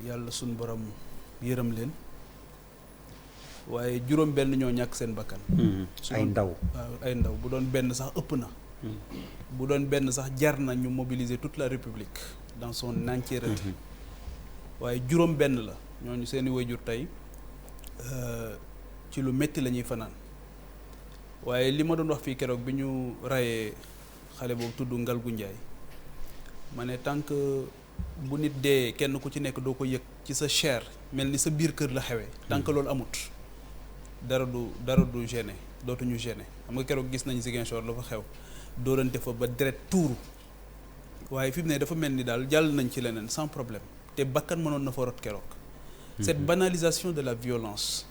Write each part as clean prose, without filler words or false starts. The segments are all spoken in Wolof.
yàlla suñ borom yërëm leen waaye juróom benn ñoo ñàkk seen bakkan. ay ndaw waaw ay ndaw bu doon benn sax ëpp na. bu doon benn sax jar na ñu mobiliser toute la République dans son entièreté. waaye juróom benn la ñooñu seeni waajur tey ci lu metti la ñuy fanaan waaye li ma doon wax fii keroog bi ñu rayee xale boobu tudd Ngalgu Njaay ma ne tant que bu nit dee kenn ku ci nekk doo ko yëg ci sa chair mel ni sa biir kër la xewee tant que loolu amut dara du gêné dootuñu gêné xam nga keroog gis nañ Ziguinchor la fa xew dóorante fa ba deret tuuru waaye fi mu ne dafa mel ni daal jàll nañ ci leneen sans problème te bakkan mënoon na fa rot keroog. Cette banalisation de la violence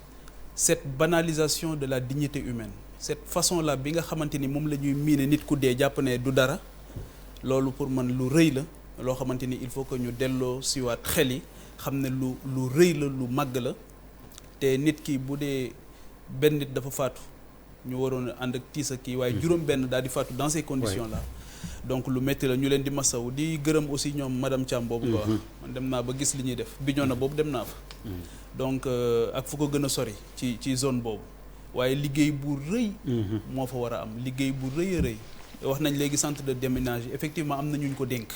cette banalisation de la dignité humaine cette façon là bi nga xamante ni moom la ñuy miine nit ku dee jàpp ne du dara loolu pour man lu rëy la loo xamante ni il faut que ñu delloo siwaat xel yi xam ne lu rëy la lu màgg la te nit ki bu dee benn nit dafa faatu ñu waroon a ànd ak tiis ak kii waaye juróom benn daal di faatu dans ces conditions là donc lu métti la ñu leen di masaw di gërëm aussi ñoom madame Thiam boobu nga wax man dem naa ba gis li ñuy def Bignona boobu dem naa fa donc ak fu ko gën a sori ci zone boobu waaye liggéey bu rëy moo fa war a am liggéey bu rëy a rëy wax nañ léegi centre de déminage effectivement am na ñu ko dénk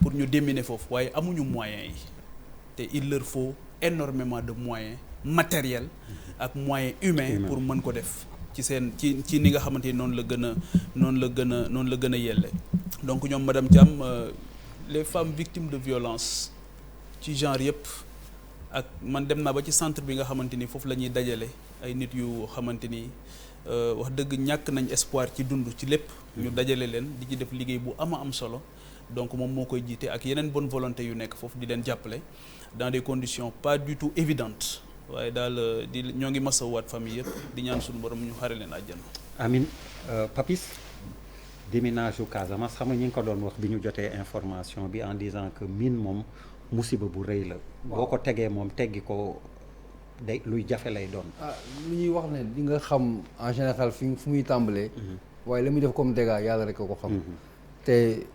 pour ñu déminer foofu waaye amuñu moyens yi te il leur faut énormément de moyens matériels ak moyens humains pour mën ko def ci seen ci ni nga xamante ni noonu la gën a yelle donc ñoom madame Thiam les femmes victimes de violence ci genre yëpp ak man dem naa ba ci centre bi nga xamante ni foofu la ñuy dajale ay nit yu xamante ni wax dëgg ñàkk nañ espoir ci dund ci lépp ñu dajale leen di ci def liggéey bu am solo donc moom moo koy jiite ak yeneen bonne volonté yu nekk foofu di leen jàppale dans des conditions pas du tout évidentes waaye daal ñoo ngi masawaat famille yëpp di ñaan suñu borom ñu xare leen àjjana. Amin Papis déminage u Casamance xam nga ñi ngi ko doon wax bi ñu jotee information bi en disant que mine moom musiba bu rëy la. boo ko tegee moom teggi ko day luy jafe lay doon. lu ñuy wax ne di nga xam en général fu muy tàmbalee. waaye la muy def comme dégâts yàlla rek ko xam. te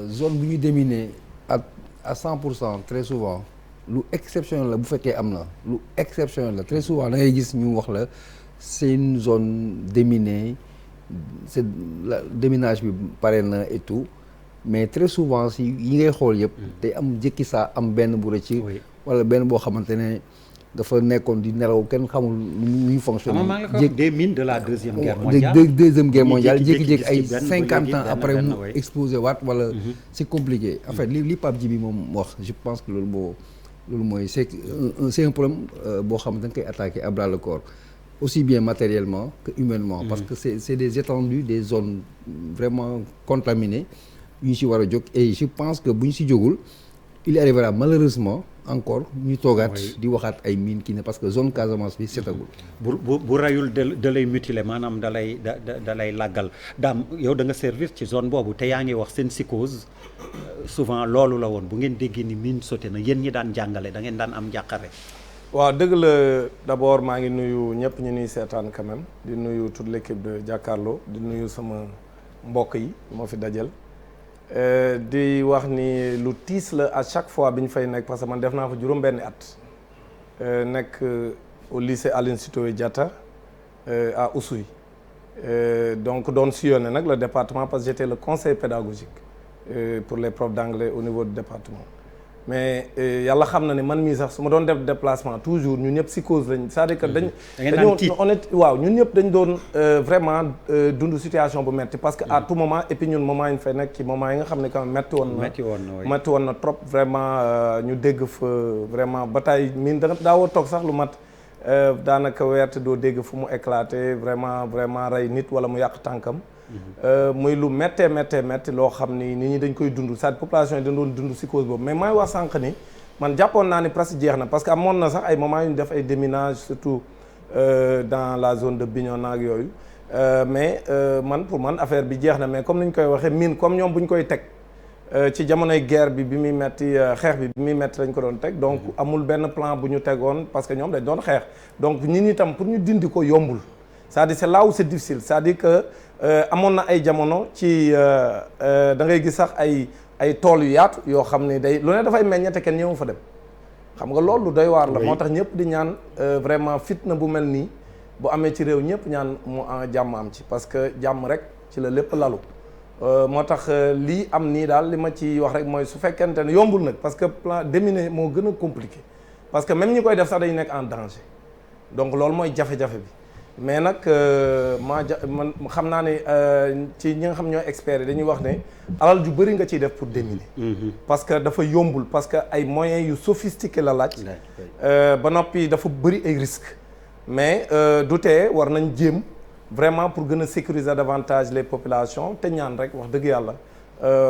zone bu ñu déminer à 100% très souvent. lu exceptionnel la bu fekkee am na lu exceptionnel la très souvent da ngay gis ñu wax la c'est une zone déminée c'est la déminage bi pare na et tout mais très souvent si yi ngay xool yëpp day am jëkki saa am benn bu rëcc wala benn boo xamante ne dafa nekkoon di nelaw kenn xamul nu ñu fonctionner des mines de la deuxième guerre mondiale deuxième guerre mondiale jékki-jékki ay 50 ans après mu explosé waat wala c'est compliqué en fait li Pape Djibi moom wax je pense que loolu mooy c'est un problème boo xam ne da nga koy attaquer à bras le corps aussi bien matériellement que humainement parce que c'est des étendues des zones vraiment contaminées yu ñu si war a jóg et je pense que bu ñu si jógul il arrivera malheureusement encore ñu toogaat di waxaat ay mines kii ne parce que zone Casamance bi setagul bu rayul da lay mutiler maanaam da lay làggal daam yow da nga servir ci zone boobu te yaa ngi wax seen psychose souvent loolu la woon bu ngeen déggee ni mine sauté na yéen ñi daan jàngale da ngeen daan am njàqare. waaw dëgg la d'abord maa ngi nuyu ñëpp ñu nuy seetaan quand même di nuyu toute l'équipe de Jakaarlo di nuyu sama mbokk yi moo fi dajal di wax ni lu tiis la à chaque fois bi ñu fay nekk parce que man def naa fa juróom-benni at nekk au lycée Aline Sitoé Diatta à Oussouye donc doon sillonné nag le département parce que j'étais le conseiller pédagogique pour les profs d'anglais au niveau du département mais yàlla xam na ne man mii sax su ma doon def déplacement toujours ñun ñëpp psychose lañ c'est-à-dire que dañoo waaw ñun ñëpp dañ doon vraiment dund situation bu metti parce que à tout moment et puis ñun moment yi ñu fay nekk ci moment yi nga xam ne quand même metti woon na trop vraiment ñu dégg fa vraiment bataille miin daawoo toog sax lu mat daanaka weerte doo dégg fu mu éclaté vraiment rey nit wala mu yàq tànkam muy lu méttee loo xam ni nit ñi dañ koy dund cette population yi dañ doon dund psychose boobu mais may wax sànq ni man jàppoon naa ni presque jeex na parce que amoon na sax ay moments yu ñu def ay déminage surtout dans la zone de Bignona ak yooyu mais pour man affaire bi jeex na mais comme ni ñu koy waxee mine comme ñoom bu ñu koy teg ci jamonoy guerre bi muy metti xeex bi muy metti lañ ko doon teg donc amul benn plan bu ñu tegoon parce que ñoom dañ doon xeex donc nit ñi tam pour ñu dindi ko yombul c'est-à-dire c'est là où c'est difficile c'est-à-dire que amoon na ay jamono ci da ngay gis sax ay ay tool yu yaatu yoo xam ne day lu ne dafay meññ te kenn ñëwu fa dem xam nga loolu lu doy waar la. moo tax ñëpp di ñaan vraiment fitna bu mel nii bu amee ci réew ñëpp ñaan mu jàmm am ci parce que jàmm rek ci la lépp lalu. moo tax lii am nii daal li ma ci wax rek mooy su fekkente ne yombul nag parce que plan déminer moo gën a compliqué parce que même ñi koy def sax dañu nekk en danger donc loolu mooy jafe-jafe bi mais nag man xam naa ne ci ñi nga xam ñooy experts yi dañuy wax ne alal ju bëri nga ciy def pour déminer. parce que dafa yombul parce que ay moyens yu sophistiqués la laaj. ba noppi dafa bëri ay risques mais du tee war nañ jéem. vraiment pour gën a sécuriser davantage les populations te ñaan rek wax dëgg yàlla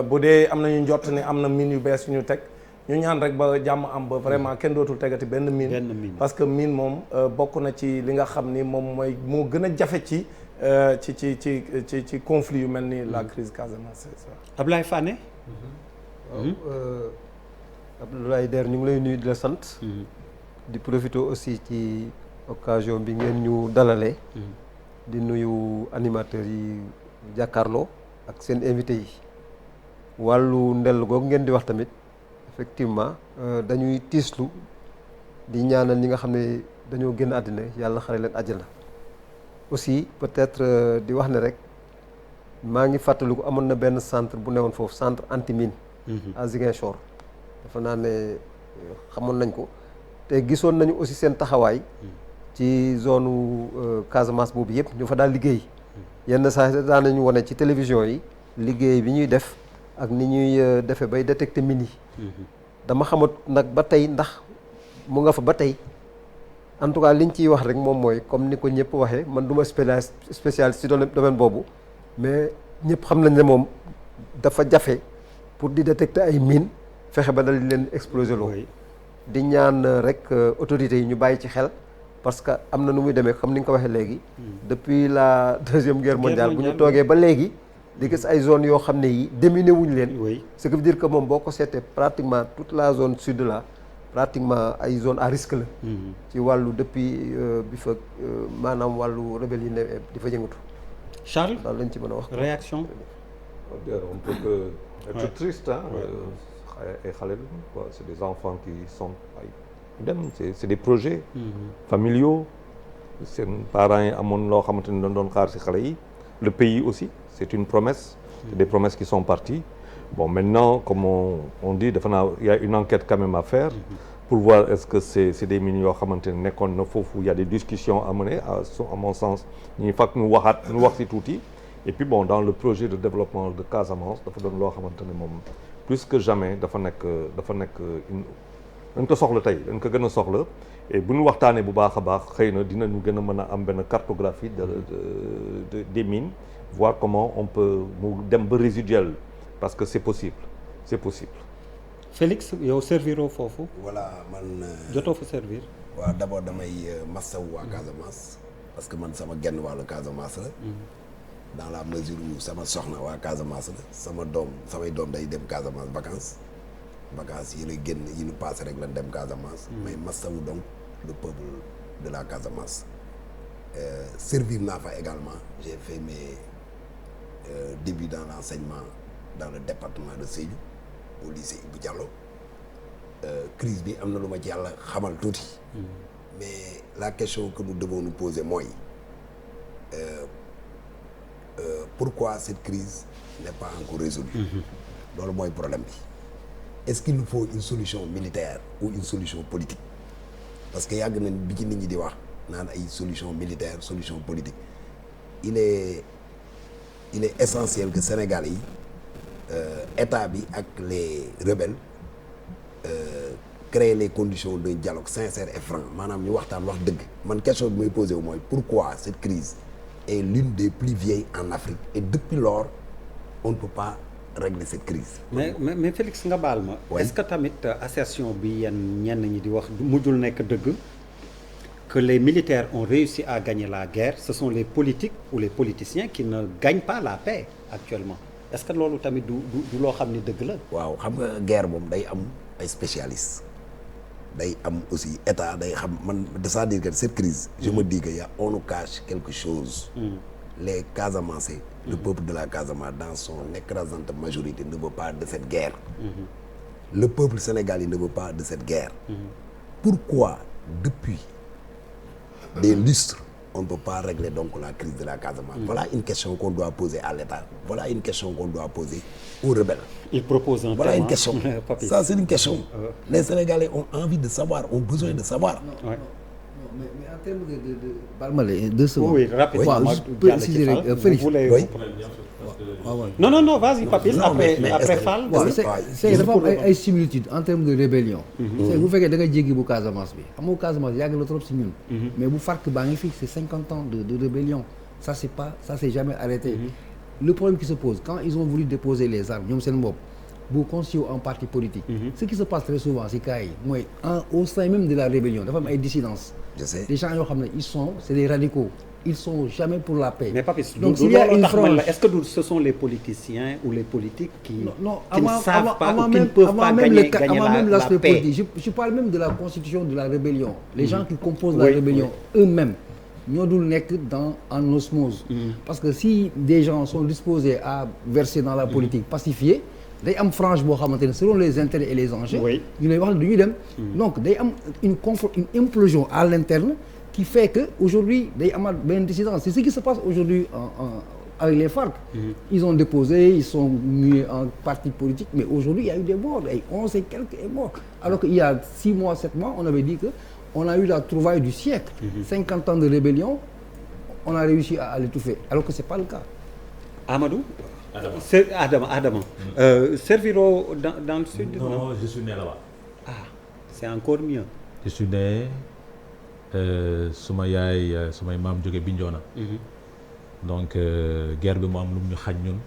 bu dee am nañu njort ne am na mine yu bees yu ñu teg ñu ñaan rek ba jàmm am ba vraiment kenn dootul tegati benn mine parce que mine moom bokk na ci li nga xam ni moom mooy moo gën a jafe ci conflit yu mel ni la crise Casamance. Ablaye Fane. Abdoulaye Der ñu ngi lay nuyu di la sant. di profiter aussi ci occasion bi ngeen ñu dalalee. di nuyu animateurs yi jàkkaarloo ak seen invité yi wàllu ndell googu ngeen di wax tamit effectivement dañuy tiislu di ñaanal ñi nga xam ne dañoo génn àddina yàlla xare leen àjjana aussi peut-être di wax ne rek maa ngi fàttaliku amoon na benn centre bu newoon foofu centre anti-mine à Ziguinchor dafa naa ne xamoon nañ ko te gisoon nañu aussi seen taxawaay ci zone Casamance boobu yëpp ñu fa daal liggéey yenn saa daan nañu wane ci télévision yi liggéey bi ñuy def ak ni ñuy defee bay détecter mine yi dama xamut nag ba tey ndax mu nga fa ba tey en tout cas liñ ciy wax rek moom mooy comme ni ko ñëpp waxee man du ma spécialiste ci domaine boobu mais ñëpp xam nañ ne moom dafa jafe pour di détecter ay mine fexe ba dal di leen exploser loo di ñaan rek autorités yi ñu bàyyi ci xel parce que am na nu muy demee comme ni nga ko waxee léegi depuis la deuxième guerre mondiale bu ñu toogee ba léegi di gis ay zones yoo xam ne yi déminé wuñu leen ce qui veut dire que moom boo ko seetee pratiquement toute la zone sud là pratiquement ay zone à risque la ci wàllu depuis bi fa maanaam wàllu rebelle yi ne di fa yëngatu. Charles daal lañ ci mën a wax réaction. On peut que être triste ay xale la c'est des enfants qui sont c'est des projets familiaux seen parents yi amoon loo xamante ni doon xaar ci xale yi le pays aussi c'est une promesse c'est des promesses qui sont parties bon maintenant comme on dit dafa naa il y a une enquête quand même à faire pour voir est-ce que c'est des mines yoo xamante ne nekkoon na foofu il y a des discussions à mener à mon sens ñu fàkk ñu wax ci tuuti et puis bon dans le projet de développement de Casamance dafa doon loo xamante ne moom plus que jamais dafa nekk dañ ko soxla tey dañ ko gën a soxla et bu ñu waxtaanee bu baax a baax xëy na dinañu gën a mën a am benn cartographie des mines voir comment on peut mu dem ba résiduel parce que c'est possible. Félix yow serviroo foofu. voilà man. jotoo fa servir. waaw d'abord damay massawu waa Casamance parce que man sama genn wàllu Casamance la. dans la mesure où sama soxna waa Casamance la samay doom day dem Casamance vacances yi lay génn yi ñu passé rek lañ dem Casamance. mais massawu donc le peuple de la Casamance. servir naa fa également j'ai fait mes débuts dans l'enseignement dans le département de Sédhiou au lycée Ibou Diallo. Crise bi am na lu ma ci yàlla xamal tuuti. mais la question que nous devons nous poser mooy pourquoi cette crise n'est pas encore résolue. loolu mooy problème bi. est-ce qu'il nous faut une solution militaire ou une solution politique parce que yàgg nañ bi ci nit ñi di wax naan ay solution militaire solution politique il est essentiel que Sénégal yi état bi ak les rebelles créer les conditions d'un dialogue sincère et franc maanaam ñu waxtaan wax dëgg man question bi may posé wu mooy pourquoi cette crise est l'une des plus vieilles en Afrique et depuis lors on ne peut pas régler cette crise. mais Félix nga baal ma. Oui. Est-ce que tamit assertion bi ñenn ñi di wax mujjul nekk dëgg que les militaires ont réussi à gagner la guerre ce sont les politiques ou les politiciens qui ne gagnent pas la paix actuellement est-ce que loolu tamit du loo xam ni dëgg la. waaw xam nga guerre moom day am ay spécialistes day am aussi état day xam man c'est-à-dire que cette crise je me dis que on nous cache quelque chose. les Casamançais, le peuple de la Casamance dans son écrasante majorité ne veut pas de cette guerre. Le peuple sénégalais ne veut pas de cette guerre. Pourquoi depuis des lustres on ne peut pas régler donc la crise de la Casamance? Voilà une question qu'on doit poser à l'État. Voilà une question qu'on doit poser aux rebelles. Il propose un Voilà thème, une question. Papis. Ça c'est une question. Les Sénégalais ont envie de savoir, ont besoin de savoir. Ouais. Mais en termes baal ma la 2 secondes. Oui, rapidement. waaw ma je peux jàll ci préciser Fall. rek Vous Félix. voulez- Oui. Non, vas-y, Papis. Non, Après, mais après est-ce que- Fall. waaw vas-y. c'est dafa am ay similitudes en termes de rébellion. c'est bu fekkee da nga jéggi bu Casamance bi xam nga Casamance yàgg la trop si ñun. mais bu FARC baa ngi fi c'est 50 ans de rébellion ça c'est jamais arrêté. Le problème qui se pose quand ils ont voulu déposer les armes ñoom seen bopp bu constitué en parti politique. Ce qui se passe très souvent si cas yi mooy au sein même de la rébellion dafa am ay dissidences. Je sais. des gens yoo xam ne c'est des radicaux ils sont jamais pour la paix. Mais Papis, donc s'il y a une frange. est-ce que ce sont les politiciens ou les politiques qui avant, ne savent pas ou qui ne même, peuvent avant pas même gagner avant même la l'aspect paix? politique. Je parle même de la constitution de la rébellion. Les gens qui composent la rébellion eux-mêmes ñoo dul nekk en osmose. Parce que si des gens sont disposés à verser dans la politique pacifiée day am frange boo xamante ne selon les intérêts et les enjeux. ñu lay wax ne du ñu dem. Donc day am une implosion à l'interne qui fait que aujourd'hui day amaat benn dissidence. C'est ce qui se passe aujourd'hui avec les FARC. Ils ont déposé, ils sont mis en parti politique, mais aujourd'hui il y a eu des morts, 11 et quelques est morts. Alors qu'il y a 6 mois, 7 mois, on avait dit que on a eu la trouvaille du siècle. 50 ans de rébellion, on a réussi à l'étouffer, alors que c'est pas le cas. Amadou? Adama. Serviro dans le sud? Non, je suis né là-bas. Ah, c'est encore mieux. Je suis né suma yaay sumay maam jóge Bignona. Donc guerre bi mu am lu ñu xañ ñun.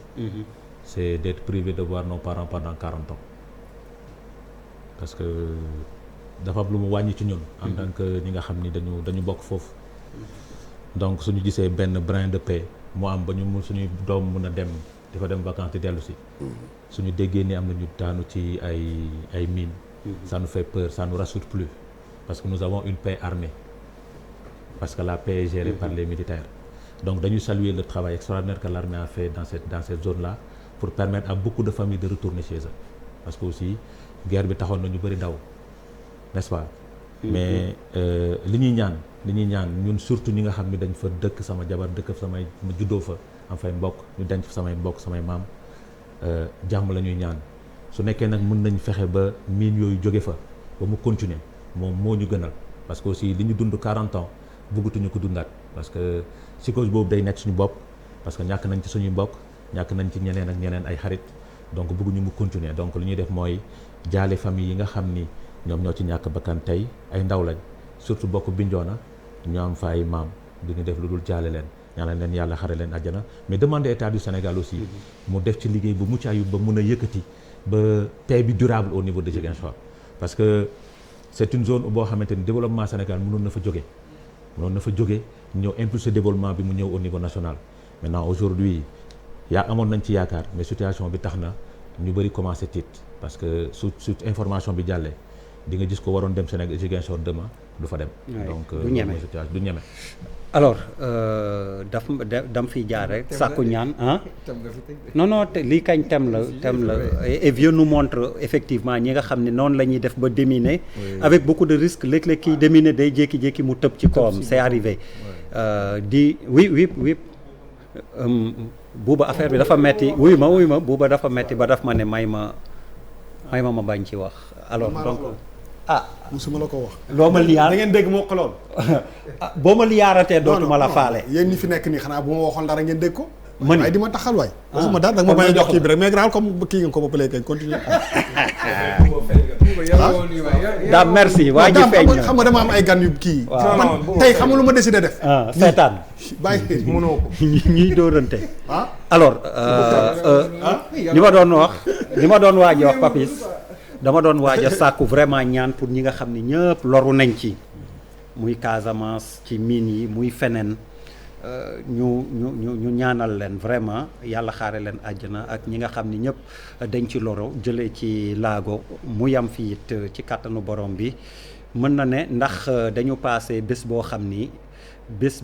C'est d'être privé de voir nos parents pendant 40 ans. Parce que dafa am lu mu wàññi ci ñun. En tant que ñi nga xam ni dañu bokk foofu. Donc suñu gisee benn brin de paix mu am ba ñu mun suñuy doom mun a dem di fa dem vacances di dellu si. Suñu déggee ni am na ñu daanu ci ay mines. Ça nous fait peur, ça nous rassure plus. Parce que nous avons une paix armée. Parce que la paix est gérée par les militaires. Donc dañuy saluer le travail extraordinaire que l'armée a fait dans cette zone-là pour permettre à beaucoup de familles de retourner chez eux. Parce que aussi guerre bi taxoon na ñu bëri daw, n'est-ce pas? Mais li ñuy ñaan ñun surtout ñi nga xam ne dañ fa dëkk sama jabar dëkk ma juddoo fa am fay mbokk ñu denc fa samay mbokk samay maam jàmm la ñuy ñaan. Su nekkee nag mën nañ fexe ba mine yooyu jóge fa ba mu continuer moom moo ñu gënal parce que aussi li ñu dund 40 ans bëggatuñu ko dundaat parce que psychose boobu day nekk suñu bopp parce que ñàkk nañ ci suñuy mbokk ñàkk nañ ci ñeneen ak ñeneen ay xarit donc bëgguñu mu continuer donc li ñuy def mooy jaale famille yi nga xam ni ñoom ñoo ci ñàkk bakkan tey ay ndaw lañ surtout bokk Bignona ñu am fa ay maam du ñu def lu dul jaale leen ñaanal leen yàlla xare leen àjjana mais demander état du Sénégal aussi mu def ci liggéey bu mucc ayib ba mun a yëkkati ba paix bi durable au niveau de Ziguinchor parce que c'est une zone boo xamante ni développement Sénégal mënoon na fa jóge ñëw impulser développement bi mu ñëw au niveau national maintenant aujourd'hui amoon nañ ci yaakaar mais situation bi tax na ñu bëri commencé tiit parce que su information bi jàllee di nga gis ko waroon dem Sénégal Ziguinchor demain du fa dem donc du ñeme alors dam fi jaar rek sàkku ñaan non lii kañ thème la et vieux nous montre effectivement ñi nga xam ne noonu la ñuy def ba déminer avec beaucoup de risques léeg-léeg kiy déminer day jékki-jékki mu tëb ci kawam c'est arrivé oui buuba affaire bi dafa metti wuy ma buuba dafa metti ba daf ma ne may ma bañ ci wax alors donc musuma la ko wax. loo ma liyaar da ngeen dégg moo ko lool. boo ma liyaaratee dootuma la faale. yéen ñi fi nekk nii xanaa bu ma waxoon dara ngeen dégg ko. ma ni waaye di ma taxal waay. waxuma dara da nga ma bañ a jox kii bi rek mais grand comme kii nga ko ba pëlee kañ continuer. daa merci waa ji feeñ na xam nga dama am ay gan yu kii. man tey xam nga lu ma décidé def. seetaan bàyyi mënoo ko. ñuy dóorante. alors li ma doon waaj wax Papis. dama doon waaj a sàkku vraiment ñaan pour ñi nga xam ne ñëpp loru nañ ci muy Casamance ci mine yi muy feneen ñu ñaanal leen vraiment yàlla xaare leen àjjana ak ñi nga xam ne ñëpp dañ ci loro jëlee ci laago mu yam fii it ci kàttanu borom bi mën na ne ndax dañu passé bés boo xam ni bés